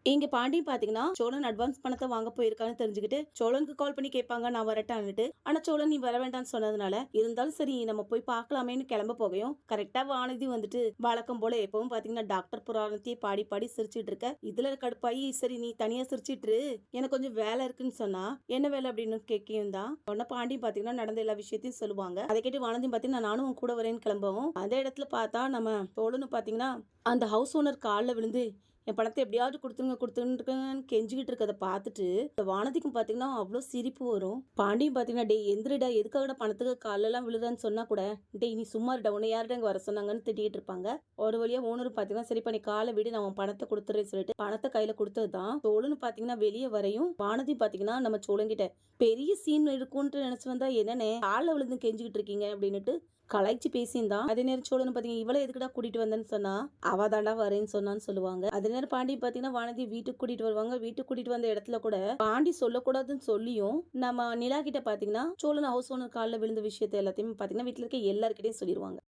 இங்க பாண்டியும் பாத்தீங்கன்னா சோழன் அட்வான்ஸ் பணத்தை வாங்க போயிருக்கான்னு தெரிஞ்சுக்கிட்டு சோழனுக்கு கால் பண்ணி கேட்பாங்க நான் வரட்டான்னுட்டு. ஆனா சோழன் நீ வர வேண்டாம்னு சொன்னதுனால இருந்தாலும் சரி நம்ம போய் பார்க்கலாமேன்னு கிளம்ப போகையும் கரெக்டா வானதி வந்துட்டு வழக்கம் போல எப்பவும் பாத்தீங்கன்னா டாக்டர் புராணத்தையே பாடி பாடி சிரிச்சிட்டு இருக்க. இதுல கடுப்பாயி சரி நீ தனியா சிரிச்சிட்டு எனக்கு கொஞ்சம் வேலை இருக்குன்னு சொன்னா என்ன வேலை அப்படின்னு கேட்கும் தான் உடனே பாண்டியும் பாத்தீங்கன்னா நடந்த எல்லா விஷயத்தையும் சொல்லுவாங்க. அதை கேட்டு வானதியும் பாத்தீங்கன்னா நானும் உன் கூட வரேன்னு கிளம்பவும் அந்த இடத்துல பார்த்தா நம்ம சோழனு பாத்தீங்கன்னா அந்த ஹவுஸ் ஓனர் காலில் விழுந்து என் பணத்தை எப்படியாவது கொடுத்துருங்கன்னு கெஞ்சிக்கிட்டு இருக்கதை பார்த்துட்டு இந்த வானதிக்கும் பார்த்தீங்கன்னா அவ்வளோ சிரிப்பு வரும். பாண்டியும் பார்த்தீங்கன்னா டே எந்திரிடா எதுக்காக பணத்துக்கு காலெல்லாம் விழுதான்னு சொன்னா கூட டே நீ சும்மா இருடா உன்னை யார்டா இங்கே வர சொன்னாங்கன்னு திட்டிகிட்டு இருப்பாங்க. ஒரு வழியா ஓனர் பார்த்தீங்கன்னா சரி பண்ணி காலை விடு நான் உன் பணத்தை கொடுத்துறேன்னு சொல்லிட்டு பணத்தை கையில கொடுத்தது தான் சோழன்னு பார்த்தீங்கன்னா வெளியே வரையும் வானதி பார்த்தீங்கன்னா நம்ம சோழங்கிட்ட பெரிய சீன் இருக்கும்னு நினைச்சு வந்தா என்னன்னு காலை விழுந்து கெஞ்சிக்கிட்டு இருக்கீங்க அப்படின்னுட்டு கலாய்ச்சி பேசியிருந்தான். அதே நேரம் சோழன் பாத்தீங்கன்னா இவளை எதுக்குடா கூட்டிட்டு வந்தேன்னு சொன்னா அவ தாண்டா வரேன்னு சொன்னான்னு சொல்லுவாங்க. அதே நேரம் பாண்டி பாத்தீங்கன்னா வானதி வீட்டுக்கு கூட்டிட்டு வருவாங்க. வீட்டுக்கு கூட்டிட்டு வந்த இடத்துல கூட பாண்டி சொல்லக்கூடாதுன்னு சொல்லியும் நம்ம நிலா கிட்ட பாத்தீங்கன்னா சோழன் ஹவுஸ் ஓனர் காலில் விழுந்த விஷயத்த எல்லாத்தையுமே பாத்தீங்கன்னா வீட்டுல இருக்க எல்லாருக்கிட்டையும் சொல்லிடுவாங்க.